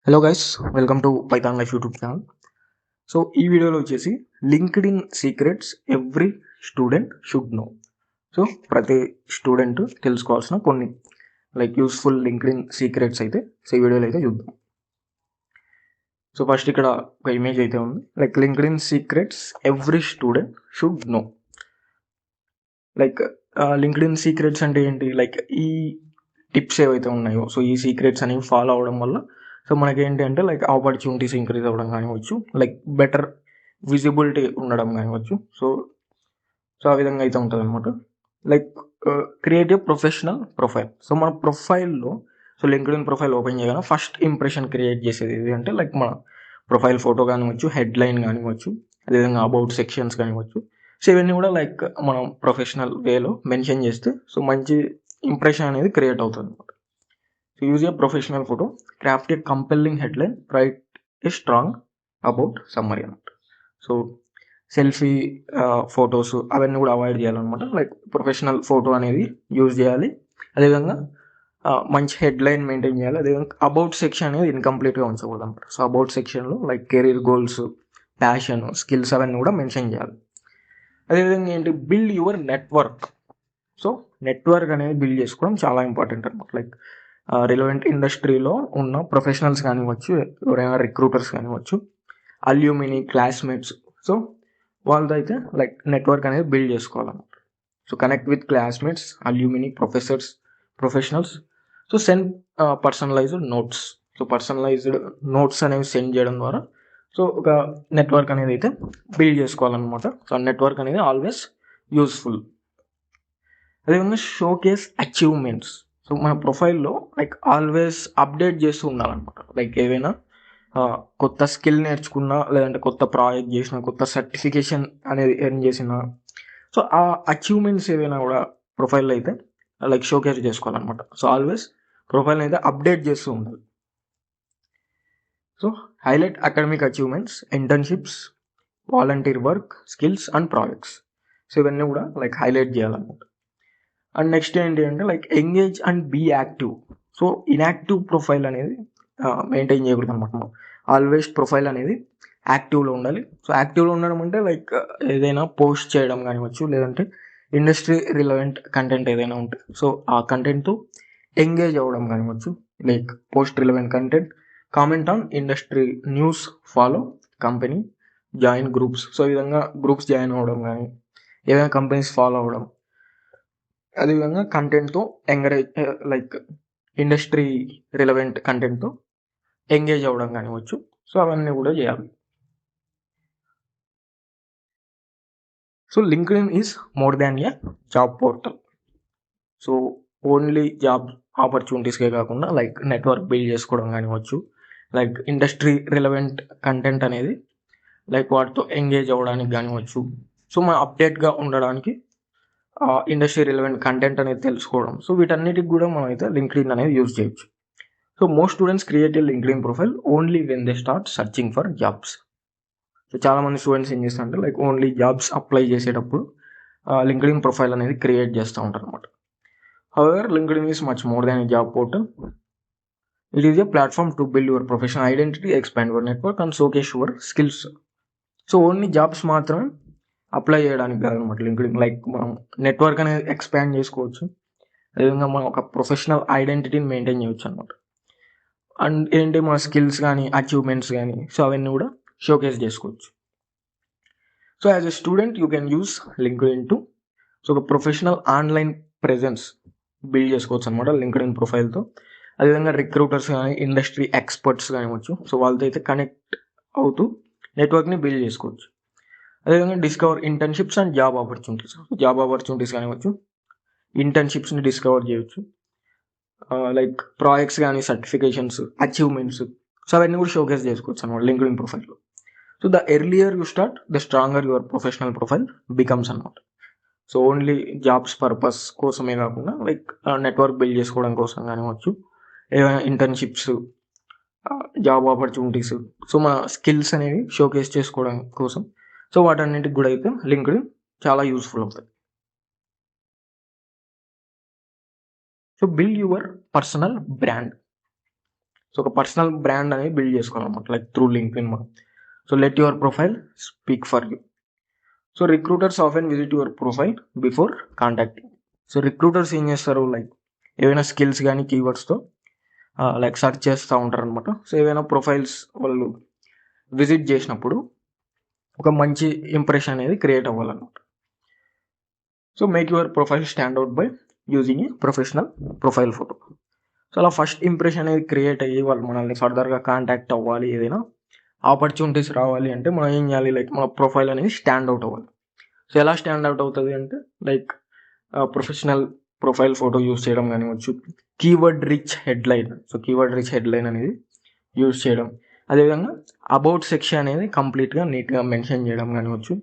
Hello guys, welcome to Python life YouTube channel. So ఈ వీడియోలో వచ్చేసి linked in secrets every student should know. So ప్రతి student తెలుసుకోవాల్సిన కొన్ని యూస్ఫుల్ లింక్డ్ ఇన్ సీక్రెట్స్ అయితే ఈ వీడియోలో అయితే చూద్దాం. సో ఫస్ట్ ఇక్కడ ఒక ఇమేజ్ అయితే ఉంది. Linked in secrets every student should know. Linked in secrets అంటే ఏంటి? ఈ టిప్స్ ఏవైతే ఉన్నాయో, సో ఈ సీక్రెట్స్ అనేవి ఫాలో అవడం వల్ల సో మనకేంటి అంటే ఆపర్చునిటీస్ ఇంక్రీజ్ అవ్వడం కానివచ్చు, బెటర్ విజిబిలిటీ ఉండడం కానివచ్చు. సో సో ఆ విధంగా అయితే ఉంటుంది అనమాట. Create a professional profile. So మన ప్రొఫైల్లో so linked in profile open చేయగానే ఫస్ట్ ఇంప్రెషన్ క్రియేట్ చేసేది ఇది అంటే మన ప్రొఫైల్ ఫోటో కానివచ్చు, హెడ్ లైన్ కానివచ్చు, అదేవిధంగా అబౌట్ సెక్షన్స్ కానివచ్చు. సో ఇవన్నీ కూడా మనం ప్రొఫెషనల్ వేలో మెన్షన్ చేస్తే సో మంచి ఇంప్రెషన్ అనేది క్రియేట్ అవుతుంది అనమాట. So use a professional photo, craft a compelling headline, write a strong about summary అనమాట. సో సెల్ఫీ ఫొటోస్ అవన్నీ కూడా అవాయిడ్ చేయాలన్నమాట. ప్రొఫెషనల్ ఫోటో అనేది యూజ్ చేయాలి. అదేవిధంగా మంచి హెడ్ లైన్ మెయింటైన్ చేయాలి. అదేవిధంగా అబౌట్ సెక్షన్ అనేది ఇన్కంప్లీట్గా ఉంచకూడదు అనమాట. సో అబౌట్ సెక్షన్లో కెరీర్ గోల్స్, ప్యాషన్, స్కిల్స్ అవన్నీ కూడా మెన్షన్ చేయాలి. అదేవిధంగా ఏంటి, build your network. So network అనేది బిల్డ్ చేసుకోవడం చాలా ఇంపార్టెంట్ అనమాట. రిలవెంట్ ఇండస్ట్రీలో ఉన్న ప్రొఫెషనల్స్ కానివ్వచ్చు, ఎవరైనా రిక్రూటర్స్ కానివ్వచ్చు, అల్యూమిని, క్లాస్మేట్స్, సో వాళ్ళతో అయితే నెట్వర్క్ అనేది బిల్డ్ చేసుకోవాలన్నమాట. So connect with classmates, alumni, professionals. So send personalised notes. So personalised notes అనేవి సెండ్ చేయడం ద్వారా సో ఒక నెట్వర్క్ అనేది అయితే బిల్డ్ చేసుకోవాలన్నమాట. సో నెట్వర్క్ అనేది ఆల్వేస్ యూస్ఫుల్. అదేవిధంగా షోకేస్ అచీవ్మెంట్స్. సో మన ప్రొఫైల్లో ఆల్వేస్ అప్డేట్ చేస్తూ ఉండాలన్నమాట. ఏవైనా కొత్త స్కిల్ నేర్చుకున్నా, లేదంటే కొత్త ప్రాజెక్ట్ చేసిన, కొత్త సర్టిఫికేషన్ అనేది ఎర్న్ చేసిన, సో ఆ అచీవ్మెంట్స్ ఏవైనా కూడా ప్రొఫైల్లో అయితే షోకేస్ చేసుకోవాలన్నమాట. సో ఆల్వేస్ ప్రొఫైల్ని అయితే అప్డేట్ చేస్తూ ఉండాలి. So highlight academic achievements, internships, volunteer work, skills and projects. So ఇవన్నీ కూడా హైలైట్ చేయాలన్నమాట. అండ్ నెక్స్ట్ ఏంటి అంటే engage and be active. So inactive profile అనేది మెయింటైన్ చేయకూడదు అనమాట. ఆల్వేస్ ప్రొఫైల్ అనేది యాక్టివ్లో ఉండాలి. సో యాక్టివ్లో ఉండడం అంటే ఏదైనా పోస్ట్ చేయడం కానివచ్చు, లేదంటే ఇండస్ట్రీ రిలవెంట్ కంటెంట్ ఏదైనా ఉంటే సో ఆ కంటెంట్తో ఎంగేజ్ అవ్వడం కానివచ్చు. Post relevant content, comment on industry news, follow company, join groups. So ఈ విధంగా గ్రూప్స్ జాయిన్ అవ్వడం కానీ, ఏదైనా కంపెనీస్ ఫాలో అవ్వడం, అదేవిధంగా కంటెంట్తో ఎంకరేజ్ ఇండస్ట్రీ రిలవెంట్ కంటెంట్తో ఎంగేజ్ అవ్వడం కానివచ్చు. సో అవన్నీ కూడా చేయాలి. So LinkedIn is more than a job portal. So only job ఆపర్చునిటీస్కే కాకుండా నెట్వర్క్ బిల్డ్ చేసుకోవడం కానివచ్చు, ఇండస్ట్రీ రిలవెంట్ కంటెంట్ అనేది వాటితో ఎంగేజ్ అవ్వడానికి కానివచ్చు. సో మనం అప్డేట్గా ఉండడానికి ఇండస్ట్రీ రిలవెంట్ కంటెంట్ అనేది తెలుసుకోవడం. సో వీటన్నిటికి కూడా మనం అయితే లింక్డ్ఇన్ అనేది యూజ్ చేయొచ్చు. So most students create a LinkedIn profile only when they start searching for jobs. So చాలామంది స్టూడెంట్స్ ఏం చేస్తారంటే ఓన్లీ జాబ్స్ అప్లై చేసేటప్పుడు లింక్డ్ఇన్ ప్రొఫైల్ అనేది క్రియేట్ చేస్తూ ఉంటారు అనమాట. However LinkedIn is much more than a job portal. It is a platform to build your professional identity, expand your network and showcase your skills. So only jobs మాత్రమే apply చేయడానికి కాదనమాట LinkedIn. మనం network అనేది expand చేసుకోవచ్చు. అదేవిధంగా మనం ఒక professional ఐడెంటిటీని maintain చేయవచ్చు అనమాట. అండ్ ఏంటి, మన స్కిల్స్ కానీ, అచీవ్మెంట్స్ కానీ, సో అవన్నీ కూడా షోకేస్ చేసుకోవచ్చు. So as a student you can use LinkedIn to so ఒక ప్రొఫెషనల్ ఆన్లైన్ ప్రెజెన్స్ బిల్డ్ చేసుకోవచ్చు అనమాట లింక్డ్ఇన్ ప్రొఫైల్తో. అదేవిధంగా రిక్రూటర్స్ కానీ, ఇండస్ట్రీ ఎక్స్పర్ట్స్ కానివచ్చు, సో వాళ్ళతో అయితే కనెక్ట్ అవుతూ నెట్వర్క్ని బిల్డ్ చేసుకోవచ్చు. అదేవిధంగా discover internships and job opportunities కానివచ్చు, ఇంటర్న్షిప్స్ని డిస్కవర్ చేయొచ్చు. ప్రాజెక్ట్స్ కానీ, సర్టిఫికేషన్స్, అచీవ్మెంట్స్, సో అవన్నీ కూడా షోకేస్ చేసుకోవచ్చు అనమాట లింక్డ్ఇన్ ప్రొఫైల్లో. So the earlier you start the stronger your professional profile becomes అనమాట. సో ఓన్లీ జాబ్స్ పర్పస్ కోసమే కాకుండా నెట్వర్క్ బిల్డ్ చేసుకోవడం కోసం కానివచ్చు, ఏమైనా ఇంటర్న్షిప్స్, జాబ్ ఆపర్చునిటీస్, సో మన స్కిల్స్ అనేవి షోకేస్ చేసుకోవడం కోసం, సో వాటన్నిటికి కూడా అయితే లింక్డ్ఇన్ చాలా యూస్ఫుల్ అవుతుంది. So build your personal brand. So ఒక పర్సనల్ బ్రాండ్ అనేది బిల్డ్ చేసుకోవాలన్నమాట లైక్ త్రూ లింక్డ్ఇన్ మనం. So let your profile speak for you. So recruiters often visit your profile before contacting. So recruiters ఏం చేస్తారు, like ఏవైనా skills కానీ కీవర్డ్స్తో like search చేస్తూ ఉంటారు అనమాట. సో ఏవైనా ప్రొఫైల్స్ వాళ్ళు విజిట్ చేసినప్పుడు ఒక మంచి ఇంప్రెషన్ అనేది క్రియేట్ అవ్వాలన్నమాట. So make your profile stand out by using a professional profile photo. So అలా ఫస్ట్ ఇంప్రెషన్ అనేది క్రియేట్ అయ్యి వాళ్ళు మనల్ని ఫర్దర్గా కాంటాక్ట్ అవ్వాలి, ఏదైనా ఆపర్చునిటీస్ రావాలి అంటే మనం ఏం చేయాలి, లైక్ మన ప్రొఫైల్ అనేది స్టాండ్ అవుట్ అవ్వాలి. సో ఎలా స్టాండ్ అవుట్ అవుతుంది అంటే like professional profile photo use చేయడం కానివచ్చు, keyword rich headline. So keyword rich headline అనేది యూస్ చేయడం, అదేవిధంగా అబౌట్ సెక్షన్ అనేది కంప్లీట్గా నీట్గా మెన్షన్ చేయడం కానివచ్చు,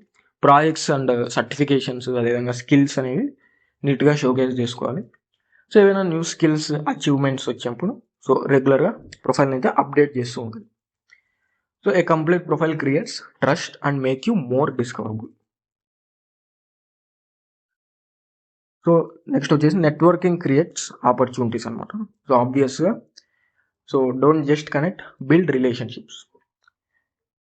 ప్రాజెక్ట్స్ అండ్ సర్టిఫికేషన్స్ అదేవిధంగా స్కిల్స్ అనేవి నీట్గా షోకేస్ చేసుకోవాలి. సో ఏవైనా న్యూ స్కిల్స్ అచీవ్మెంట్స్ వచ్చినప్పుడు సో రెగ్యులర్గా ప్రొఫైల్ని అయితే అప్డేట్ చేస్తూ ఉంటుంది. So a complete profile creates trust and make you more discoverable. So next వచ్చేసి నెట్వర్కింగ్ క్రియేట్స్ ఆపర్చునిటీస్ అనమాట. సో ఆబ్వియస్గా so don't just connect, build relationships.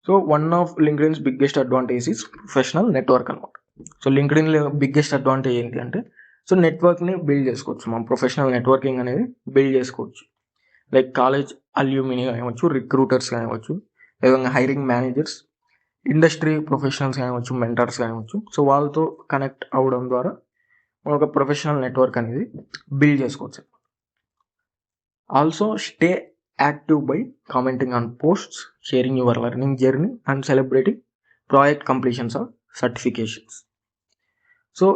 So one of LinkedIn's biggest advantage is professional network అనమాట. So లింక్డ్ఇన్లో biggest advantage ఏంటి అంటే so నెట్వర్క్ని build చేసుకోవచ్చు, మనం ప్రొఫెషనల్ నెట్వర్కింగ్ అనేది బిల్డ్ చేసుకోవచ్చు. లైక్ కాలేజ్ అల్యూమిని కానివచ్చు, రిక్రూటర్స్ కానివచ్చు, ఏదైనా హైరింగ్ మేనేజర్స్, ఇండస్ట్రీ ప్రొఫెషనల్స్ కానివచ్చు, మెంటర్స్ కానివచ్చు. సో వాళ్ళతో కనెక్ట్ అవ్వడం ద్వారా మనం ఒక ప్రొఫెషనల్ నెట్వర్క్ అనేది బిల్డ్ చేసుకోవచ్చు. Also stay active by commenting on posts, sharing your learning journey and celebrating project completions or certifications. So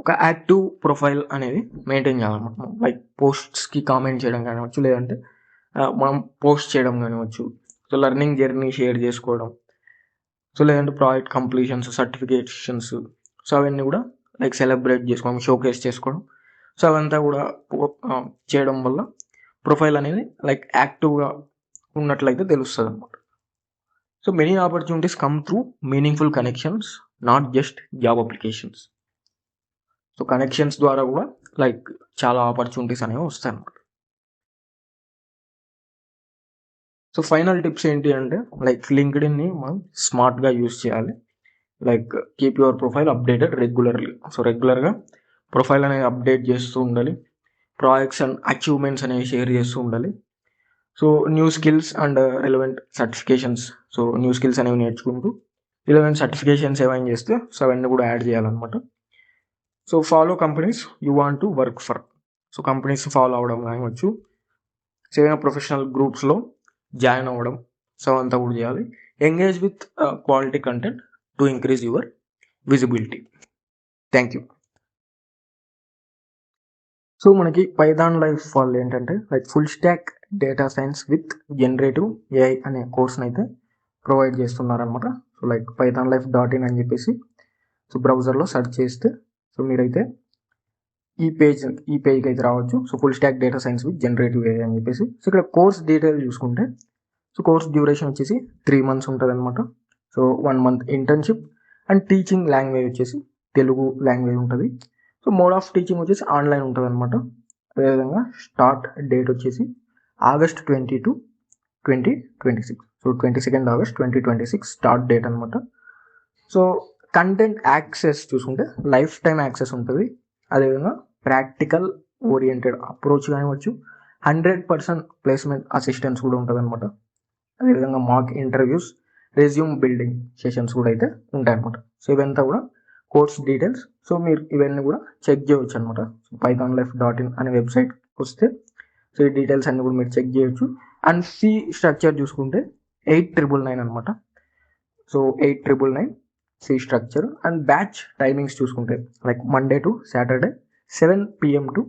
ఒక యాక్టివ్ ప్రొఫైల్ అనేది మెయింటైన్ చేయాలన్నమాట. లైక్ పోస్ట్స్కి కామెంట్ చేయడం కానివచ్చు, లేదంటే మనం పోస్ట్ చేయడం కానివచ్చు, సో లెర్నింగ్ జర్నీ షేర్ చేసుకోవడం, సో లేదంటే ప్రాజెక్ట్ కంప్లీషన్స్, సర్టిఫికేషన్స్, సో అవన్నీ కూడా లైక్ సెలబ్రేట్ చేసుకోవడం, షోకేస్ చేసుకోవడం. సో అవంతా కూడా చేయడం వల్ల ప్రొఫైల్ అనేది లైక్ యాక్టివ్గా ఉన్నట్లయితే తెలుస్తుంది అనమాట. So many opportunities come through meaningful connections, not just job applications. So connections ద్వారా కూడా లైక్ చాలా ఆపర్చునిటీస్ అనేవి వస్తాయి అన్నమాట. సో ఫైనల్ టిప్స్ ఏంటి అంటే లైక్ లింక్డ్ఇన్ని మనం స్మార్ట్గా యూస్ చేయాలి. Like keep your profile updated regularly. So రెగ్యులర్గా ప్రొఫైల్ అనేది అప్డేట్ చేస్తూ ఉండాలి. ప్రాజెక్ట్స్ అండ్ అచీవ్మెంట్స్ అనేవి షేర్ చేస్తూ ఉండాలి. So new skills and relevant certifications, so new skills అనేవి నేర్చుకుంటూ రిలవెంట్ సర్టిఫికేషన్స్ ఏమైనా చేస్తే సో అవన్నీ కూడా యాడ్ చేయాలన్నమాట. So follow companies you want to work for. So companies follow అవ్వడం కానివచ్చు, సో ఏదైనా ప్రొఫెషనల్ గ్రూప్స్లో జాయిన్ అవ్వడం, సో అంతా కూడా చేయాలి. Engage with quality content to increase your visibility. Thank you. So మనకి పైథాన్ లైఫ్ వాళ్ళు ఏంటంటే like full stock data science with generative AI అనే కోర్స్ని అయితే ప్రొవైడ్ చేస్తున్నారనమాట. సో లైక్ pythonlife.in అని చెప్పేసి సో బ్రౌజర్లో సెర్చ్ చేస్తే సో మీరైతే ఈ పేజ్కి అయితే రావచ్చు. So full stock data science with generative AI అని చెప్పేసి. సో ఇక్కడ కోర్స్ డీటెయిల్ చూసుకుంటే సో కోర్స్ డ్యూరేషన్ వచ్చేసి 3 months ఉంటుంది అనమాట. So 1 month internship and teaching language వచ్చేసి తెలుగు లాంగ్వేజ్ ఉంటుంది. సో మోడ్ ఆఫ్ టీచింగ్ వచ్చేసి ఆన్లైన్ ఉంటుంది అనమాట. అదేవిధంగా స్టార్ట్ డేట్ వచ్చేసి August 22, 2026. So 22nd August 2026 start date అనమాట. సో కంటెంట్ యాక్సెస్ చూసుకుంటే లైఫ్ టైం యాక్సెస్ ఉంటుంది. అదేవిధంగా practical oriented approach కానివచ్చు, 100% placement assistance కూడా ఉంటుంది అనమాట. అదేవిధంగా mock interviews, resume building sessions కూడా అయితే ఉంటాయన్నమాట. సో ఇవంతా కూడా కోర్స్ డీటెయిల్స్. సో మీరు ఇవన్నీ కూడా చెక్ చేయవచ్చు అనమాట. pythonlife.in అనే వెబ్సైట్ వస్తే సో ఈ డీటెయిల్స్ అన్ని కూడా మీరు చెక్ చేయొచ్చు. అండ్ ఫీ స్ట్రక్చర్ చూసుకుంటే 8,999 అనమాట. So 8,999 fee structure. And batch timings చూసుకుంటే like Monday to Saturday 7 PM to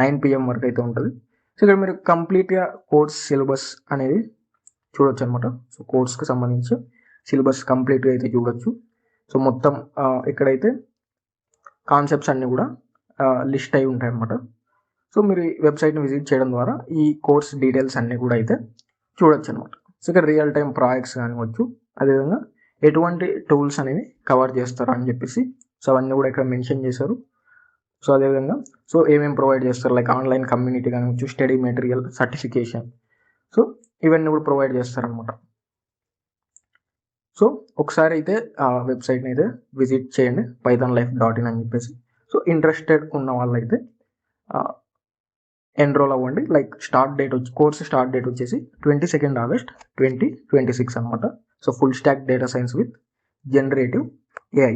9 PM వరకు అయితే ఉంటుంది. సో ఇక్కడ మీరు కంప్లీట్గా కోర్స్ సిలబస్ అనేది చూడొచ్చు అనమాట. సో కోర్స్కి సంబంధించి సిలబస్ కంప్లీట్గా అయితే చూడొచ్చు. సో మొత్తం ఇక్కడైతే కాన్సెప్ట్స్ అన్నీ కూడా లిస్ట్ అయి ఉంటాయి అన్నమాట. సో మీరు ఈ వెబ్సైట్ని విజిట్ చేయడం ద్వారా ఈ కోర్స్ డీటెయిల్స్ అన్నీ కూడా అయితే చూడొచ్చు అనమాట. సో ఇక్కడ రియల్ టైం ప్రాజెక్ట్స్ కానివచ్చు, అదేవిధంగా ఎటువంటి టూల్స్ అనేవి కవర్ చేస్తారు అని చెప్పేసి సో అవన్నీ కూడా ఇక్కడ మెన్షన్ చేశారు. సో అదేవిధంగా సో ఏమేమి ప్రొవైడ్ చేస్తారు లైక్ ఆన్లైన్ కమ్యూనిటీ కానివచ్చు, స్టడీ మెటీరియల్, సర్టిఫికేషన్, సో ఇవన్నీ కూడా ప్రొవైడ్ చేస్తారనమాట. సో ఒకసారి అయితే ఆ వెబ్సైట్ని అయితే విజిట్ చేయండి, pythonlife.in అని చెప్పేసి. సో ఇంట్రెస్టెడ్ ఉన్న వాళ్ళైతే ఎన్రోల్ అవ్వండి. లైక్ కోర్స్ స్టార్ట్ డేట్ వచ్చేసి 22 ఆగస్ట్ 2026 అనమాట. So full stock data science with generative AI.